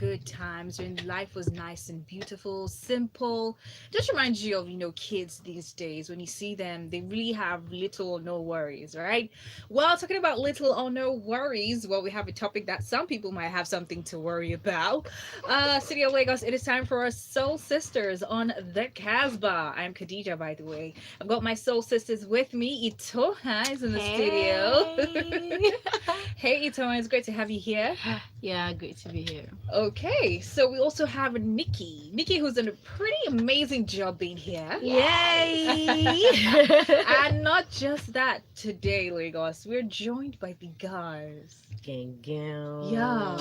good times when life was nice and beautiful, simple. Just reminds you of, kids these days. When you see them, they really have little or no worries, right? Well, talking about little or no worries, well, we have a topic that some people might have something to worry about. City of Lagos, it is time for our Soul Sisters on the Casbah. I'm Khadijah, by the way. I've got my Soul Sisters with me. Itoha is in the studio. Hey. Hey, Itoha, it's great to have you here. Yeah, great to be here. Okay, so we also have Nikki. Nikki, who's done a pretty amazing job being here. Yay! And not just that, today, Lagos, we're joined by the guys. Gang, gang. Yeah,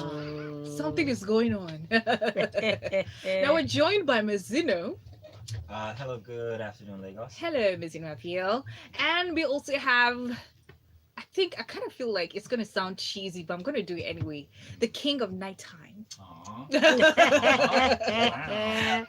something is going on. Now we're joined by Mizuno. Hello, good afternoon, Lagos. Hello, Mizuno Appeal. And we also have, I kind of feel like it's going to sound cheesy, but I'm going to do it anyway. The king of nighttime. Aw.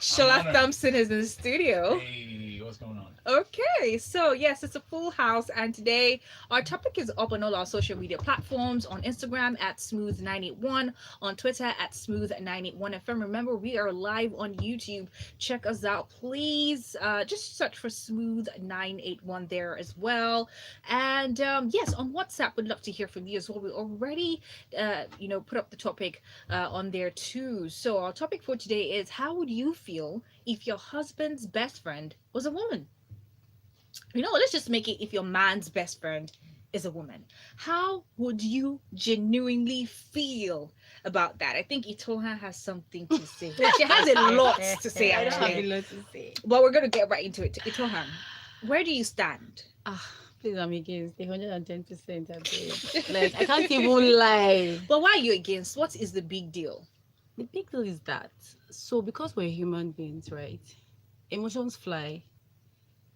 Shola Thompson is in the studio. Hey, what's going on? Okay, so yes, it's a full house, and today our topic is up on all our social media platforms on Instagram at Smooth981, on Twitter at Smooth981FM. Remember, we are live on YouTube. Check us out, please. Just search for Smooth981 there as well. And yes, on WhatsApp, we'd love to hear from you as well. We already, put up the topic on there too. So our topic for today is: how would you feel if your husband's best friend was a woman? Let's just make it if your man's best friend is a woman. How would you genuinely feel about that? I think Itoha has something to say. She has a lot to say, I don't have a actually. lot to say. Well, we're going to get right into it. Itoha, where do you stand? Please, I'm against 110%. Like, I can't even lie. Well, why are you against? What is the big deal? The big deal is that, so because we're human beings, right? Emotions fly,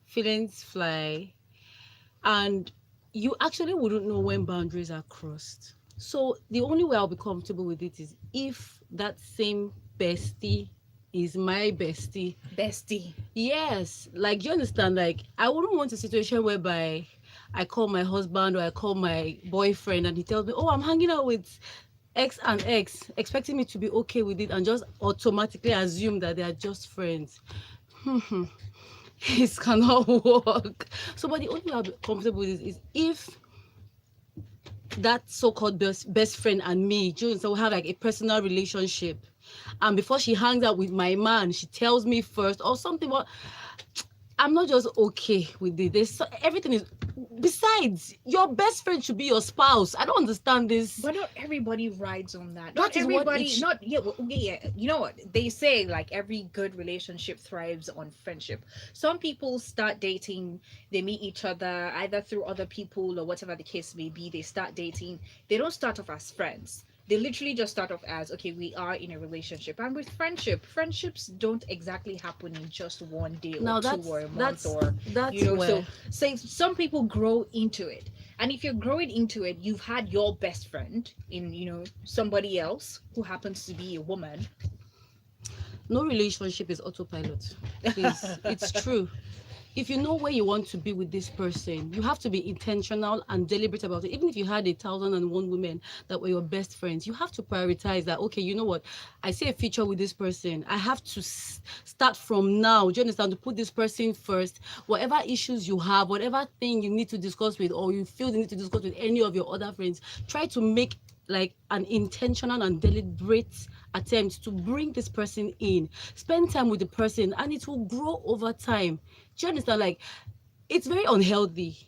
feelings fly, and you actually wouldn't know when boundaries are crossed. So the only way I'll be comfortable with it is if that same bestie is my bestie. Bestie. Yes, like, do you understand? Like, I wouldn't want a situation whereby I call my husband or I call my boyfriend and he tells me, "Oh, I'm hanging out with X and X," expecting me to be okay with it and just automatically assume that they are just friends. It cannot work. So, but the only way I'll be comfortable with is if that so-called best friend and me, June, so we have like a personal relationship. And before she hangs out with my man, she tells me first or something. But I'm not just okay with it. Everything is. Besides, your best friend should be your spouse. I don't understand this. But not everybody rides on that. That Not is what everybody. it Not yeah. Well, yeah. You know what they say? Like every good relationship thrives on friendship. Some people start dating. They meet each other either through other people or whatever the case may be. They start dating. They don't start off as friends. They literally just start off as, okay, we are in a relationship. And with friendships don't exactly happen in just one day or Now two that's or a month that's or that's so where say some people grow into it. And if you're growing into it, you've had your best friend in, somebody else who happens to be a woman. no relationship is autopilot. Please, it's true. If you know where you want to be with this person, you have to be intentional and deliberate about it. Even if you had 1,001 women that were your best friends, you have to prioritize that. Okay, you know what? I see a future with this person. I have to start from now. Do you understand? To put this person first. Whatever issues you have, whatever thing you need to discuss with, or you feel you need to discuss with any of your other friends, try to make like an intentional and deliberate attempt to bring this person in. Spend time with the person, and it will grow over time. Do you understand? Like, it's very unhealthy.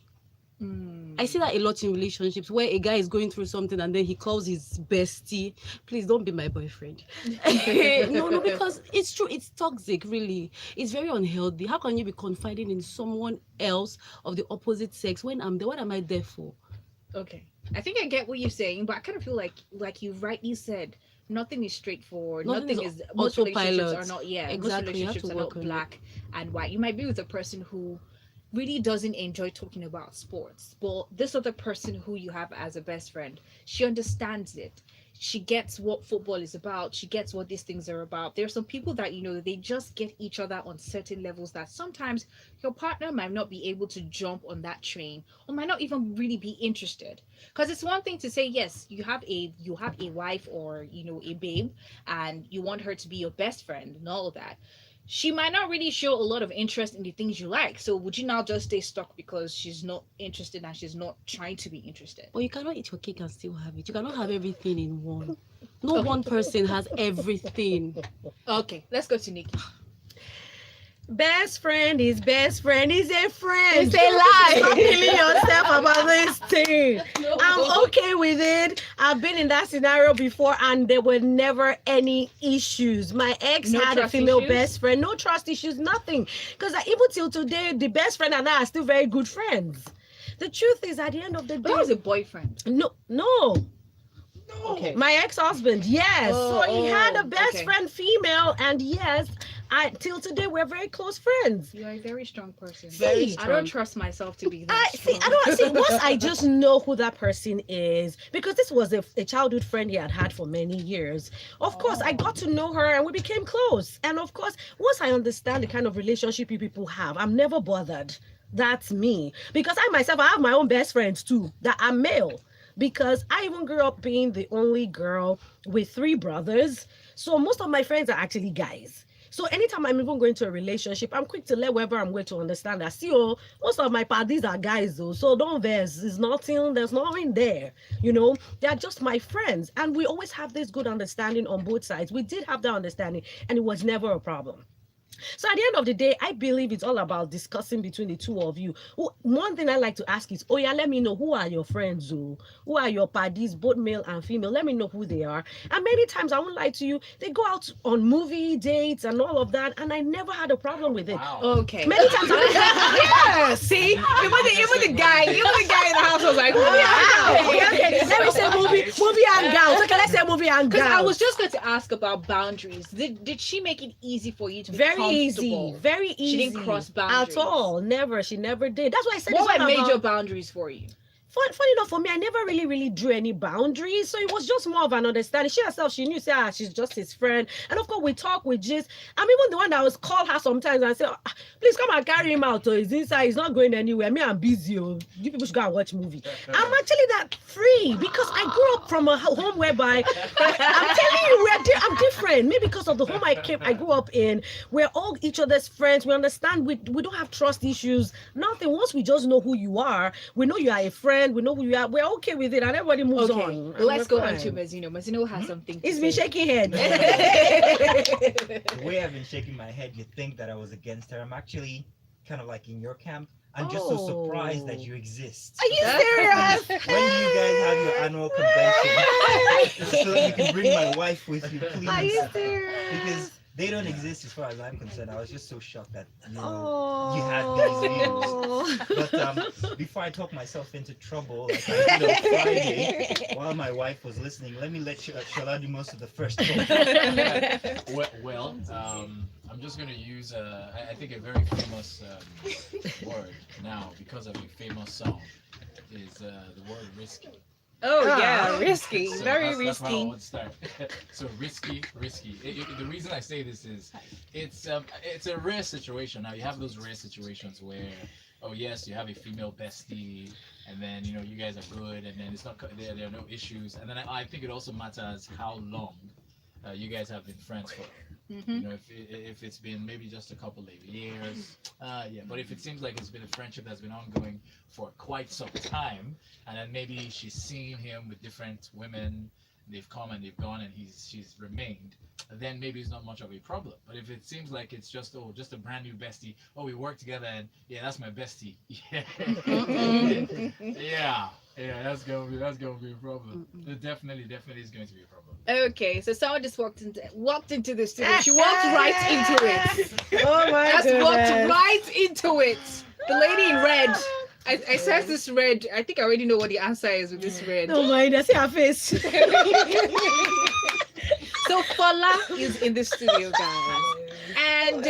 I see that a lot in relationships where a guy is going through something and then he calls his bestie. Please don't be my boyfriend. No, because it's true. It's toxic, really. It's very unhealthy. How can you be confiding in someone else of the opposite sex when I'm there? What am I there for? Okay. I think I get what you're saying, but I kind of feel like you rightly said, nothing is straightforward. Nothing Nothing is is most relationships autopilot. are not most Exactly. You have relationships to are not work on it. black and white. You might be with a person who really doesn't enjoy talking about sports, but this other person who you have as a best friend, she understands it. she gets what football is about. She gets what these things are about. There's some people that they just get each other on certain levels that sometimes your partner might not be able to jump on that train or might not even really be interested. Because it's one thing to say yes, you have a wife or a babe, and you want her to be your best friend and all of that. She might not really show a lot of interest in the things you like. So would you now just stay stuck because she's not interested and she's not trying to be interested? But you cannot eat your cake and still have it. You cannot have everything in one. No Okay. one person has everything. Okay, let's go to Nikki. Best friend is best friend is a friend. It's a lie. Stop killing yourself about this thing. I'm okay with it. I've been in that scenario before and there were never any issues. My ex No had a trust female issues? best friend, no trust issues, nothing. Because even till today, the best friend and I are still very good friends. The truth is, at the end of the But that was day, a boyfriend. no. Okay. My ex-husband, yes. Oh, So he had a oh, best okay. friend female, and yes, till today we're very close friends. You are a very strong person. Very I don't trust myself to be that I see. strong. I don't see. Once I just know who that person is, because this was a childhood friend he had for many years. Of course, I got to know her and we became close. And of course, once I understand the kind of relationship you people have, I'm never bothered. That's me. Because I myself, I have my own best friends too that are male. Because I even grew up being the only girl with 3 brothers. So most of my friends are actually guys. So anytime I'm even going to a relationship, I'm quick to let whoever I'm with to understand that, see, most of my parties are guys though. So don't vex. There's nothing there. They're just my friends. And we always have this good understanding on both sides. We did have that understanding and it was never a problem. So at the end of the day, I believe it's all about discussing between the two of you. One thing I like to ask is, oh yeah, let me know who are your friends, who are your parties, both male and female. Let me know who they are. And many times, I won't lie to you, they go out on movie dates and all of that, and I never had a problem with it. Wow. Okay. Many times, Yeah, see, even the guy in the house was like, wow. okay. Let me say movie and gals. Okay, let's say movie and Because gals. I was just going to ask about boundaries. Did she make it easy for you to be Very easy, comfortable? very easy. She didn't cross boundaries at all. Never. She never did. That's why I said What it's were all major about- boundaries for you? Funny enough, for me, I never really drew any boundaries. So it was just more of an understanding. She herself, she knew, say, she's just his friend. And of course, we talk, we gist. I'm even the one that was call her sometimes and say, please come and carry him out. He's inside, he's not going anywhere. Me, I'm busy. You people should go and watch movie. I'm actually that free because I grew up from a home whereby I'm telling you, I'm different. Maybe because of the home I grew up in. We're all each other's friends. We understand we don't have trust issues. Nothing. Once we just know who you are, we know you are a friend. We know who you are. We're okay with it, and everybody moves Okay, on. well, let's go We're on fine. to Mazino. Mazino has something to He's been say. shaking head. The way I've been shaking my head, you think that I was against her. I'm actually kind of like in your camp. I'm just so surprised that you exist. Are you serious? When do you guys have your annual convention? So you can bring my wife with you, please. Are you serious? Because they don't exist as far as I'm concerned. I was just so shocked that you Oh. had these views. But before I talk myself into trouble, like I did on Friday, while my wife was listening, let me let Shola do most of the first talk. Well, I'm just going to use, I think, a very famous word now because of a famous song is the word risky. Oh yeah, risky, So very that's how I risky. would start. So risky. The reason I say this is it's a rare situation. Now you have those rare situations where, oh yes, you have a female bestie, and then you guys are good, and then it's not there are no issues, and then I think it also matters how long you guys have been friends for. Mm-hmm. If it's been maybe just a couple of years, yeah. But if it seems like it's been a friendship that's been ongoing for quite some time, and then maybe she's seen him with different women, they've come and they've gone, and she's remained, then maybe it's not much of a problem. But if it seems like it's just a brand new bestie, we work together, and yeah, that's my bestie, yeah, that's gonna be a problem. It definitely is going to be a problem. Okay, so someone just walked into the studio. She walked right into it. Oh my Just goodness. walked right into it. The lady in red. I said this red. I think I already know what the answer is with this red. Don't mind, I see her face. So Fola is in the studio, guys. And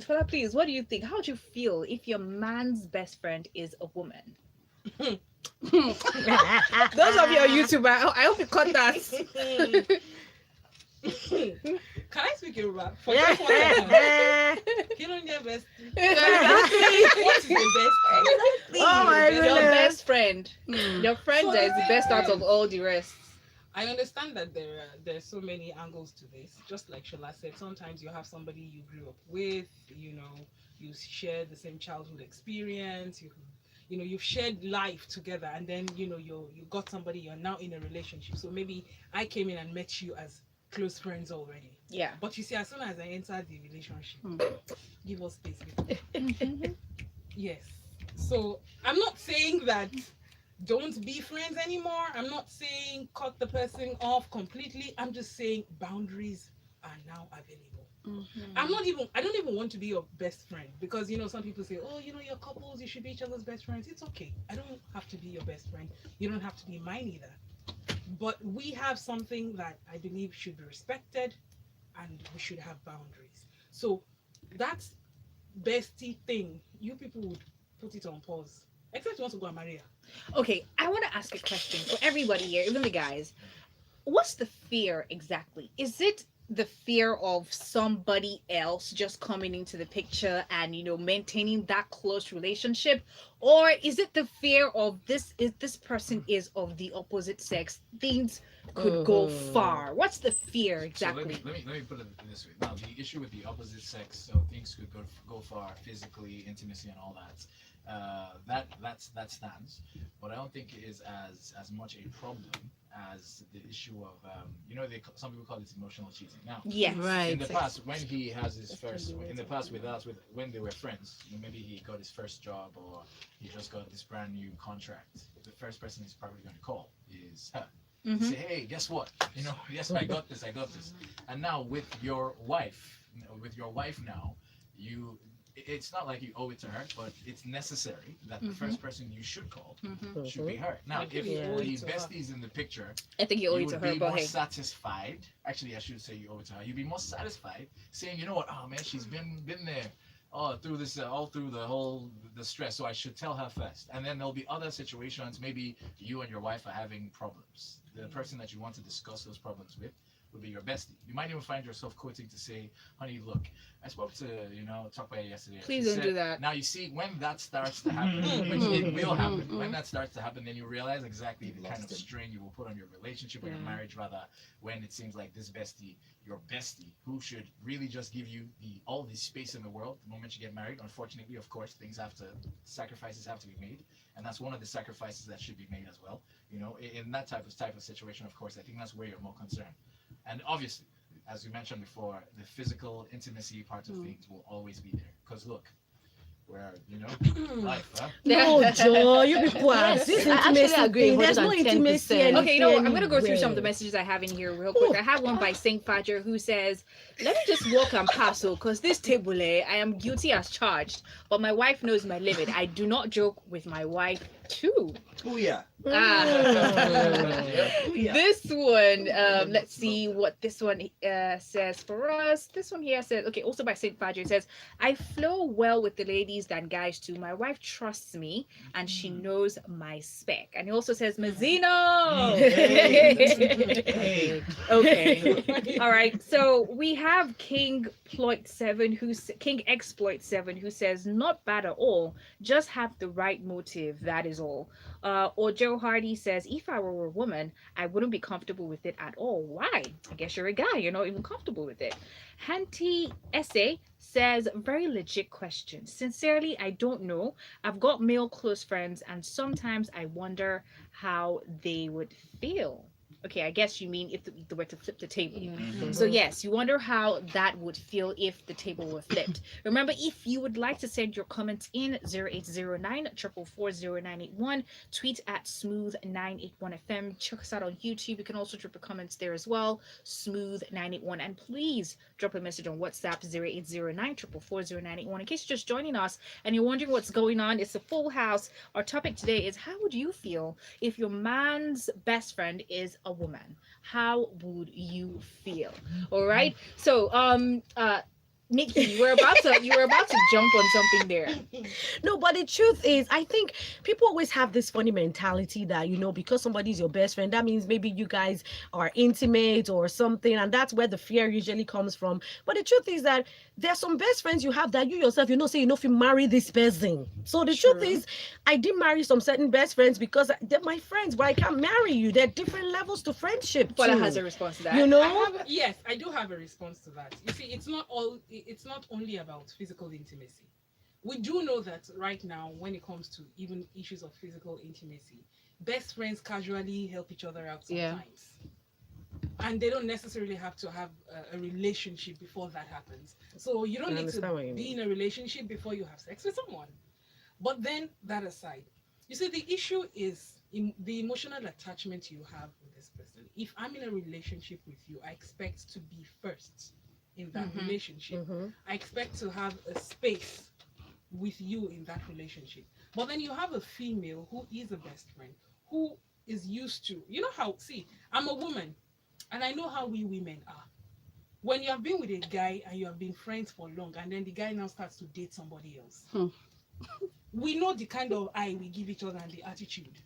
Fola, please, what do you think? How do you feel if your man's best friend is a woman? Those of you on YouTube, I hope you caught that. Can I speak Yoruba? For just 1 second. You don't get best. What is the best? Oh my Your goodness. best friend. Your friend So that is the best out of friends. all the rest. I understand that there's so many angles to this. Just like Shola said, sometimes you have somebody you grew up with, you share the same childhood experience, you've shared life together, and then you got somebody, you're now in a relationship. So maybe I came in and met you as close friends already. Yeah. But you see, as soon as I entered the relationship, give us space. Yes. So I'm not saying that don't be friends anymore. I'm not saying cut the person off completely. I'm just saying boundaries are now available. I don't even want to be your best friend, because some people say, oh, you're couples, you should be each other's best friends. It's okay. I don't have to be your best friend. You don't have to be mine either. But we have something that I believe should be respected, and we should have boundaries. So that's bestie thing, you people would put it on pause. Except you want to go and marry her. Okay, I want to ask a question for everybody here, even the guys. What's the fear exactly? Is it the fear of somebody else just coming into the picture and maintaining that close relationship, or is it the fear of this person is of the opposite sex, things could go far? What's the fear exactly? So let me put it this way. Now, the issue with the opposite sex, so things could go far, physically, intimacy, and all that. That stands, but I don't think it is as much a problem as the issue of some people call it emotional cheating. Now, Yes. Right. in the past, when he has his first, in the past with us, when they were friends, maybe he got his first job or he just got this brand new contract. The first person he's probably going to call is her. Say, hey, guess what? Yes, I got this. And now with your wife, now, it's not like you owe it to her, but it's necessary that the first person you should call should be her. Now, if the bestie's in the picture, I think you owe you it to would her, be but more hey. satisfied. Actually, I should say you owe it to her. You'd be more satisfied saying, you know what? Oh man, she's been there through this, all through the stress. So I should tell her first. And then there'll be other situations. Maybe you and your wife are having problems. The person that you want to discuss those problems with would be your bestie. You might even find yourself quoting to say, honey, look, I spoke to, talk about it yesterday. Please She don't do that. Now you see, when that starts to happen, which it will happen, when that starts to happen, then you realize exactly the kind of strain you will put on your relationship or your marriage, rather, when it seems like this bestie, your bestie, who should really just give you all the space in the world the moment you get married. Unfortunately, of course, sacrifices have to be made, and that's one of the sacrifices that should be made as well. In that type of situation, of course, I think that's where you're more concerned. And obviously, as we mentioned before, the physical intimacy part of things will always be there. Because look, where, life, huh? No, Joe, you be quiet. Yes, This I actually intimacy agree thing, there's no 110%. intimacy. Okay, I'm going to go through some of the anywhere. messages I have in here real quick. I have one by Saint Fajer who says, let me just walk and pass, because this table, I am guilty as charged, but my wife knows my limit. I do not joke with my wife too. Oh yeah. This one, let's see what this one says for us. This one here says, okay, also by Saint Fajer, it says, I flow well with the ladies than guys too. My wife trusts me and she knows my spec. And he also says, Mazzino. Hey. Okay. All right. So we have King Exploit 7 who says, not bad at all. Just have the right motive. That is all. Or Joe Hardy says, if I were a woman, I wouldn't be comfortable with it at all. Why? I guess you're a guy. You're not even comfortable with it. Hanti Essay says, very legit question. Sincerely, I don't know. I've got male close friends, and sometimes I wonder how they would feel. Okay, I guess you mean if they were to flip the table. So yes, you wonder how that would feel if the table were flipped. Remember, if you would like to send your comments in, 0809 444 0981, tweet at smooth981fm. Check us out on YouTube. You can also drop your comments there as well, smooth981. And please drop a message on WhatsApp, 0809 444 0981. In case you're just joining us and you're wondering what's going on, it's a full house. Our topic today is, how would you feel if your man's best friend is a woman? How would you feel? All right. So Nikki, you were about to jump on something there. No, but the truth is, I think people always have this funny mentality that, because somebody's your best friend, that means maybe you guys are intimate or something, and that's where the fear usually comes from. But the truth is that there's some best friends you have that you yourself, say, if you marry this person. So the truth True. is, I did marry some certain best friends because they're my friends, but I can't marry you. There are different levels to friendship Paula too. has a response to that. Yes, I do have a response to that. You see, it's not only about physical intimacy. We do know that right now, when it comes to even issues of physical intimacy, best friends casually help each other out Yeah. sometimes. And they don't necessarily have to have a relationship before that happens. So you don't I need understand what to you be mean. in a relationship before you have sex with someone. But then, that aside, you see, the issue is in the emotional attachment you have with this person. If I'm in a relationship with you, I expect to be first in that Mhm. relationship. Mhm. I expect to have a space with you in that relationship. But then you have a female who is a best friend, who is used to, see, I'm a woman and I know how we women are. When you have been with a guy and you have been friends for long, and then the guy now starts to date somebody else, we know the kind of eye we give each other and the attitude.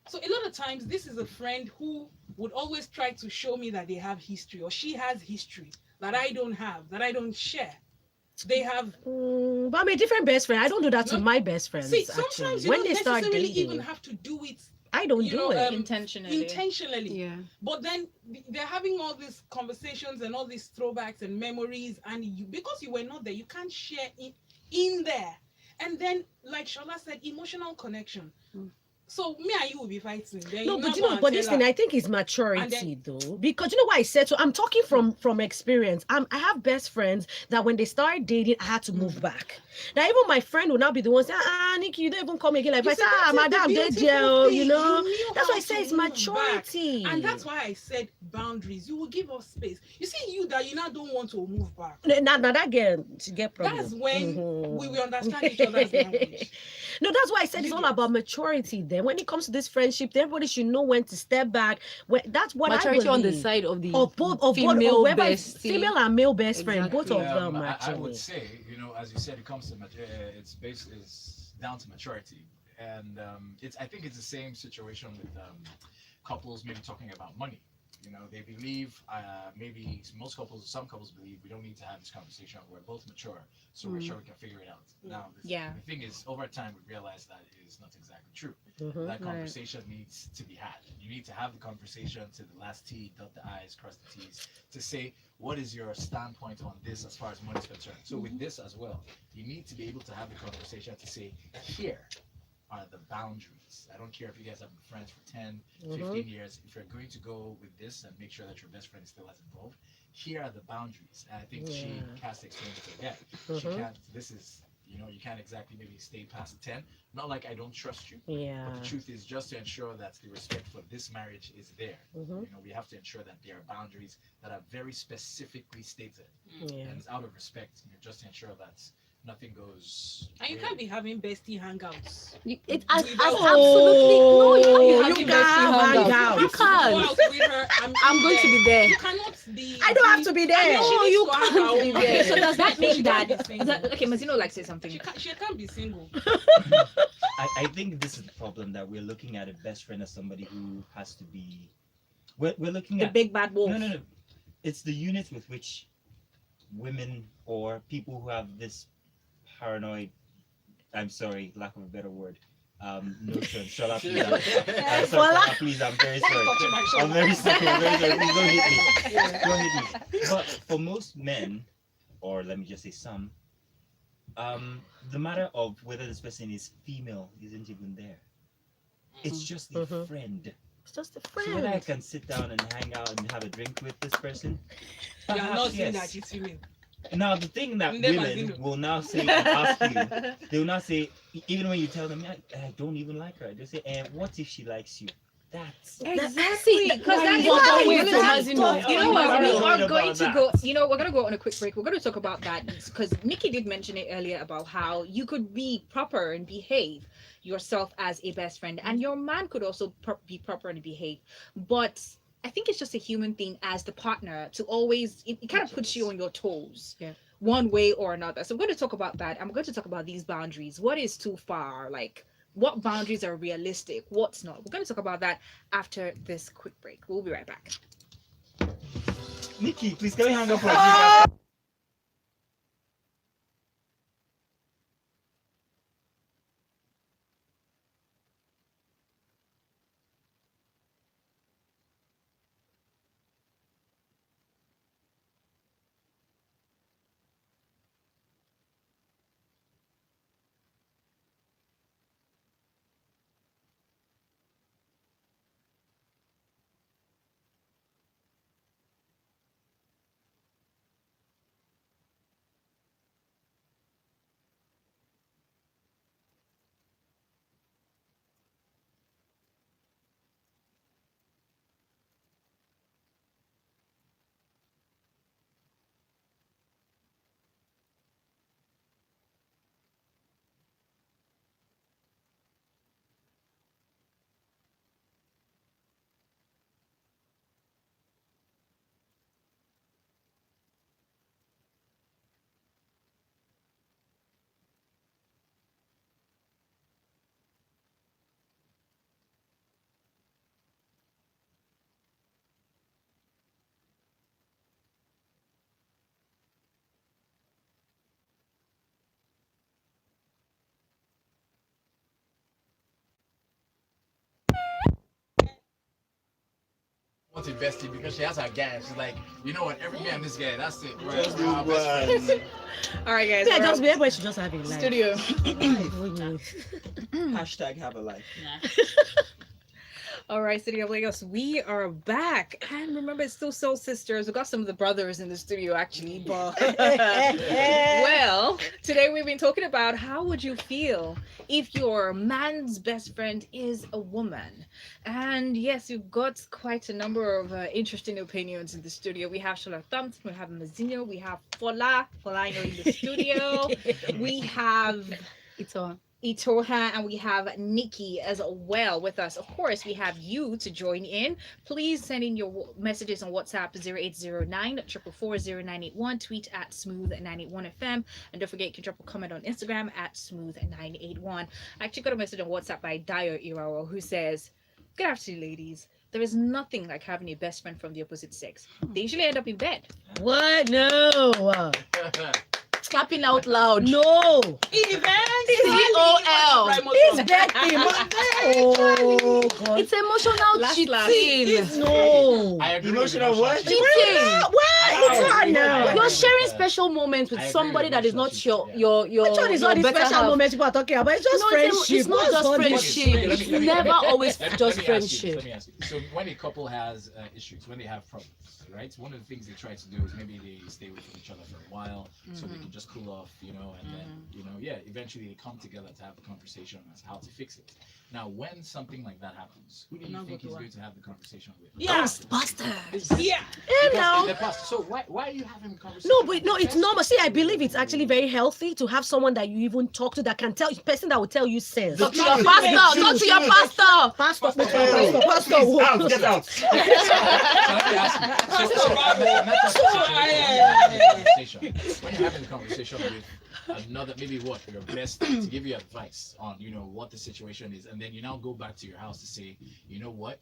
So a lot of times, this is a friend who would always try to show me that they have history, or she has history that I don't have, that I don't share. They have. But I'm a different best friend. I don't do that to No, my best friends. see, Actually, sometimes you when don't they start necessarily dating, even have to do it, I don't do it. intentionally. Yeah. But then they're having all these conversations and all these throwbacks and memories, and because you were not there, you can't share it in there. And then, like Shola said, emotional connection. So me and you will be fighting. Then No, you but now go and but this tell thing her. I think is maturity though, because you know why I said so. I'm talking from experience. I have best friends that when they start dating, I had to move back. Now even my friend will now be the one saying, Nikki, you don't even come again. Like You if I see, say, that's the madam, they beautiful gel, thing. You knew that's why how I say to it's move back. maturity. And that's why I said boundaries. You will give us space. You see, you that you now don't want to move back. Now that girl, she get problem. That's when Mhm. we will understand each other's language. No, that's why I said You it's all get. about maturity. Then, when it comes to this friendship, everybody should know when to step back. That's what Maturity I on the believe. side of the Of both, or female whoever is bestie. female and male best friend, both Exactly. of them I actually. would say, as you said, it comes to it's down to maturity, and I think it's the same situation with couples maybe talking about money. They believe maybe some couples believe we don't need to have this conversation. We're both mature, so we're sure we can figure it out. Now, Yeah. the thing is, over time, we realize that is not exactly true. Mhm. That conversation needs to be had. You need to have the conversation to the last T, dot the I's, cross the T's, to say what is your standpoint on this as far as money is concerned. So with this as well, you need to be able to have the conversation to say, here are the boundaries. I don't care if you guys have been friends for 10, 15 years. If you're going to go with this and make sure that your best friend is still as involved, here are the boundaries. And I think she has to explain it to again. She can't, this is, you can't exactly maybe stay past 10. Not like I don't trust you. Yeah. But the truth is, just to ensure that the respect for this marriage is there, we have to ensure that there are boundaries that are very specifically stated. Yeah. And it's out of respect, just to ensure that nothing goes. And you can't be having bestie hangouts. It Without- absolutely no. You You can't be can't bestie hang hangouts. out. You have to go can't. out with her. I'm going to be there. You cannot be. I don't have to be there. I mean, she No, needs you to have can't her be own- there. Okay, so does that She mean can't that? be single. Okay, Mazino likes to say something. She can't be single. I think this is the problem, that we're looking at a best friend as somebody who has to be. We're looking The at big bad wolf. no. It's the unit with which women or people who have this paranoid. I'm sorry, lack of a better word. Notion. Shut up, please. I'm sorry, Voila. please. I'm very sorry. Touching my shoulder. I'm very sorry. I'm very sorry. Please don't hit me. Don't hit me. But for most men, or let me just say some, the matter of whether this person is female isn't even there. It's just a friend. It's just a So whether I friend. can sit down and hang out and have a drink with this person, You are not perhaps saying yes. that she's female. Now the thing that Never women seen it. will now say and ask you, they will not say, even when you tell them, I don't even like her, they say, what if she likes you? That's Exactly, because Why that's you what going women to have. Mazino? You know what? Why We you are worried going about to that? go. We're going to go on a quick break. We're going to talk about that because Nikki did mention it earlier about how you could be proper and behave yourself as a best friend, and your man could also be proper and behave. But I think it's just a human thing as the partner to always. It kind of puts you on your toes. Yeah. one way or another. So I'm going to talk about that. I'm going to talk about these boundaries. What is too far? Like, what boundaries are realistic? What's not? We're going to talk about that after this quick break. We'll be right back. Nikki, please can we hang up for a few Want to invest in because she has her guy. She's like, you know what? Every man, this guy, that's it. Right? Just We're our do best one. friends. All right, guys. Yeah, we're just out. everybody should just have a life. Studio. Hashtag have a life. All right, City of Lagos, we are back. And remember, it's still Soul Sisters. We got some of the brothers in the studio, actually. But well, today we've been talking about how would you feel if your man's best friend is a woman. And yes, you've got quite a number of interesting opinions in the studio. We have Shola Thompson, we have Mazinho, we have Fola in the studio. We have It's on. Itoha, and we have Nikki as well with us. Of course, we have you to join in. Please send in your messages on WhatsApp 0809 4440981, tweet at smooth981fm, and don't forget you can drop a comment on Instagram at smooth981. I actually got a message on WhatsApp by Dio Irawo who says, "Good afternoon, ladies. There is nothing like having a best friend from the opposite sex. They usually end up in bed." What? No. Clapping out loud. No. COL. It's birthday Monday. Oh God. It's emotional Last. cheating. No. I agree Emotional with what? Cheating. What? It's not now. You're sharing special moments with I agree somebody with that is emotional not your cheating, your Which one is all your these better special half. moments people are talking about? It's just No, friendship. it's not What's just all this? friendship. Let me- It's let me- never always Let me just ask you this, friendship. Let me ask you. So when a couple has issues, when they have problems, right? One of the things they try to do is maybe they stay away from each other for a while, so they can just cool off, and then eventually they come together to have a conversation as how to fix it. Now, when something like that happens, who do you Not think go is to going to have the conversation with? Yeah. Ghostbusters. Yeah. And Because now. in the past, so why are you having a conversation? No, but no, it's normal. See, I believe it's actually very healthy to have someone that you even talk to that can tell person that will tell you sense. Talk to your pastor. Talk to your pastor. Pastor. Out, get out. So let me ask you. So I'm not talking about when you're having a conversation with another, maybe your best to give you advice on what the situation is, and then you now go back to your house to say, you know what,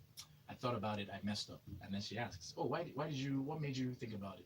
I thought about it, I messed up, and then she asks, oh, what made you think about it?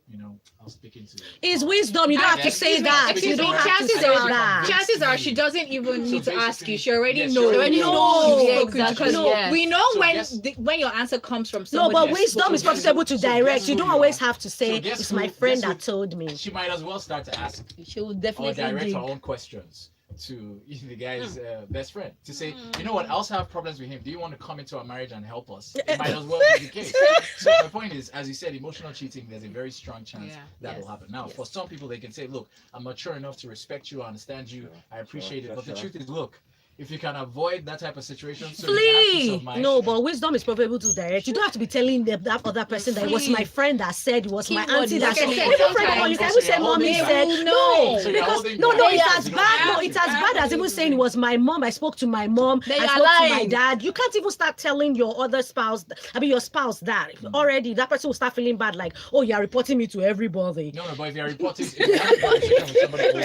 I was speaking to It's wisdom. You don't have to say that. You Excuse me, don't have to chances say are- that. Chances are she doesn't even need to ask you. She already yes, knows. she already knows. Yeah, Because exactly, yes. we know So when guess- when your answer comes from No, somebody. but Yes. wisdom is So guess profitable who- to so direct. guess You who don't you always are. have to say, So guess it's who- my friend guess who- that told me. She might as well start to ask She will or definitely direct dig. her own questions to the guy's best friend to say, you know what, I also have problems with him. Do you want to come into our marriage and help us? It might as well be the case. So my point is, as you said, emotional cheating, there's a very strong chance that will happen. Now, for some people, they can say, look, I'm mature enough to respect you, I understand you, I appreciate it. But the truth is, look, if you can avoid that type of situation, so you have peace Flee. of mind. No, but wisdom is probable to direct. You don't have to be telling that other person that it was my friend that said, it was my Keyword auntie is that said. okay, Even friend of sometimes- all, you can Also, even say you're mommy holding said. back. No, So you're because holding no, back. it's Yeah, as you don't bad. have No, to. it's as bad as even saying it was my mom. I spoke to my mom. Then I you're spoke to my lying. dad. You can't even start telling your other spouse. I mean, your spouse that already that person will start feeling bad. Like, oh, you're reporting me to everybody. No, but if you're reporting, if you have a conversation with somebody older,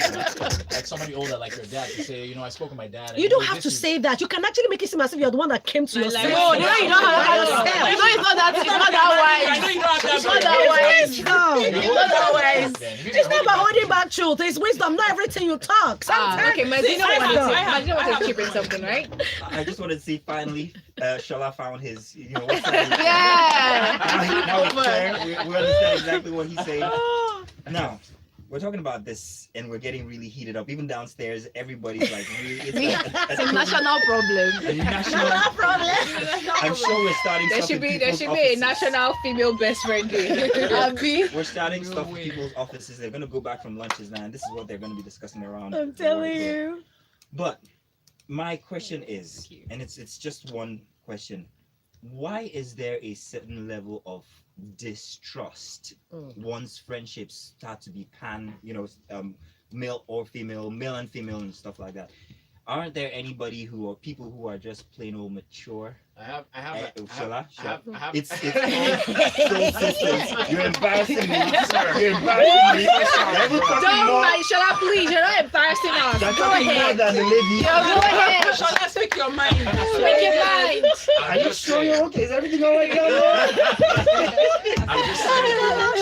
like somebody older, like your dad, to say, I spoke with my dad. and You don't know, have this to is- say that. You can actually make it seem as if you're the one that came to My yourself. life- No, you don't have that. You know it's not that. It's not that I know wise. you don't have that. It's not that wise. No. You're It's holding not that back wise. then. It's not about holding back truth. It's wisdom. Not everything you talk. Sometimes. Okay, Mazino I wanted have- to I have chip in one. something, right? I just wanted to see finally, Shola found his, what's that? Yeah. Now it's clear. We understand exactly what he's saying. Now, we're talking about this and we're getting really heated up. Even downstairs, everybody's like, it's It's a national problem. a national problem. I'm sure we're starting There stuff should in be there people's should be a offices. national female best friend day. Abi. We're starting No stuff in way. people's offices. They're gonna go back from lunches now, and this is what they're gonna be discussing around. I'm the telling work. you. But my question is, and it's just one question: why is there a certain level of distrust once friendships start to be male or female, male and female, and stuff like that? Aren't there anybody who are people who are just plain old mature? Shola? It's all sisters. You're embarrassing me. You're embarrassing me. Every Don't talking more, mind, shut up, please. You're not embarrassing us. they're Go talking more ahead. than the lady. Go ahead. Shola, speak your mind. Speak your mind. Are you sure you're okay? Is everything all right? I'm just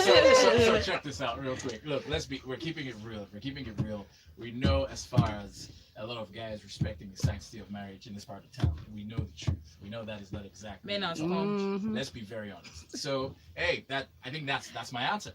saying. So check this out real quick. Look, we're keeping it real. We're keeping it real. We know as far as a lot of guys respecting the sanctity of marriage in this part of town. We know the truth. We know that is not exactly. Men are the sponge. truth. Let's be very honest. So, hey, I think that's my answer.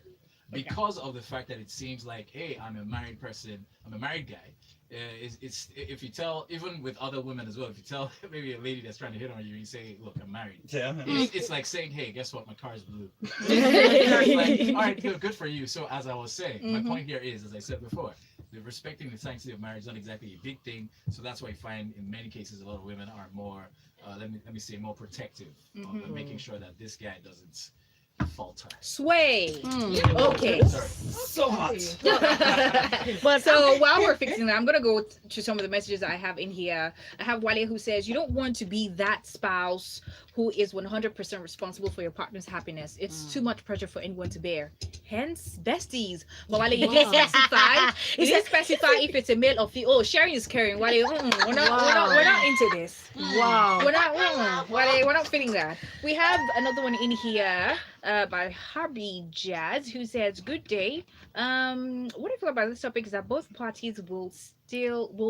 Because of the fact that it seems like, hey, I'm a married person, I'm a married guy. It's if you tell, even with other women as well, if you tell maybe a lady that's trying to hit on you, you say, look, I'm married. Yeah. It's like saying, hey, guess what? My car is blue. Like, all right, good for you. So as I was saying, my point here is, as I said before, the respecting the sanctity of marriage is not exactly a big thing. So that's why I find in many cases a lot of women are more, let me say, more protective of making sure that this guy doesn't falter. Sway. Okay. Sorry. So hot. But so while we're fixing that, I'm gonna go to some of the messages I have in here. I have Wale who says you don't want to be that spouse who is 100% responsible for your partner's happiness. It's too much pressure for anyone to bear. Hence, besties. But Wale, you didn't specify. You didn't specify if it's a male or female. Oh, sharing is caring. Wale, we're not into this. Wow. We're not fitting that. We have another one in here by Harvey Jazz who says, "Good day. What I feel about this topic is that both parties will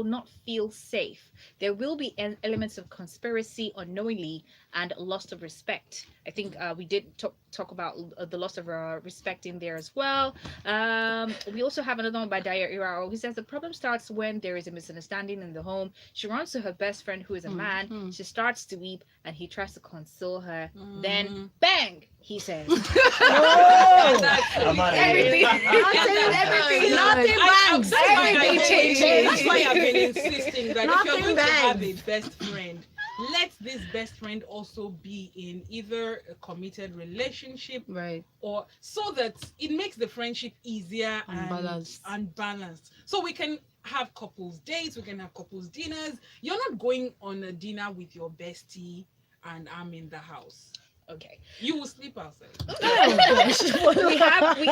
not feel safe. There will be elements of conspiracy unknowingly and loss of respect." I think we did talk about the loss of respect in there as well. We also have another one by Daya Irao who says the problem starts when there is a misunderstanding in the home. She runs to her best friend who is a man. She starts to weep and he tries to console her. Then bang, he says. I'm out of Everything, here. nothing bangs. Everything changes. That's why I've been insisting that if Nothing you're going to have a bangs. best friend, let this best friend also be in either a committed relationship Right. or so that it makes the friendship easier And balanced. and balanced. So we can have couples dates, we can have couples dinners. You're not going on a dinner with your bestie and I'm in the house. Okay. You will sleep outside. we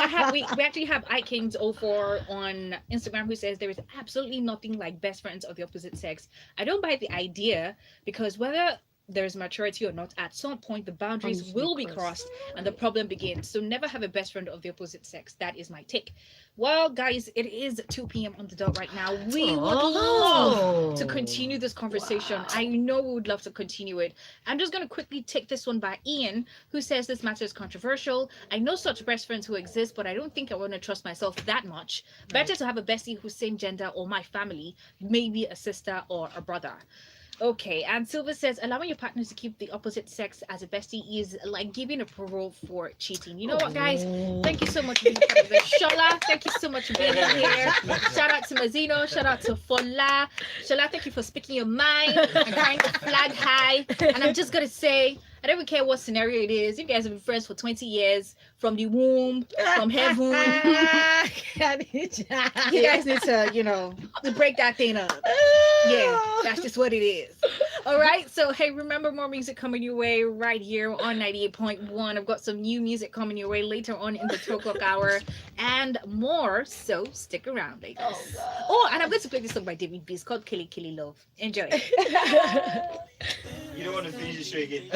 actually have ikings04 on Instagram who says there is absolutely nothing like best friends of the opposite sex. I don't buy the idea because whether there's maturity or not, at some point the boundaries Boundaries will be be crossed. crossed and the problem begins. So never have a best friend of the opposite sex. That is my take. Well, guys, it is 2 p.m. on the dot right now. We would love to continue this conversation. Wow. I know we would love to continue it. I'm just going to quickly take this one by Ian, who says this matter is controversial. I know such best friends who exist, but I don't think I want to trust myself that much. Better to have a bestie who's same gender or my family, maybe a sister or a brother. Okay, and Silva says allowing your partner to keep the opposite sex as a bestie is like giving approval for cheating. You know what, guys? Thank you so much for being part of this. Shola, thank you so much for being here. Shout out to Mazino. Shout out to Fola. Shola, thank you for speaking your mind and trying to flag high. And I'm just gonna say, I don't even care what scenario it is. You guys have been friends for 20 years, from the womb, from heaven. Khadijah. You guys need to, to break that thing up. Yeah, that's just what it is. All right. So, hey, remember, more music coming your way right here on 98.1. I've got some new music coming your way later on in the 2 o'clock hour and more. So, stick around, ladies. Oh, and I'm going to play this song by David B. It's called Killy Killy Love. Enjoy. You don't want to finish the show again.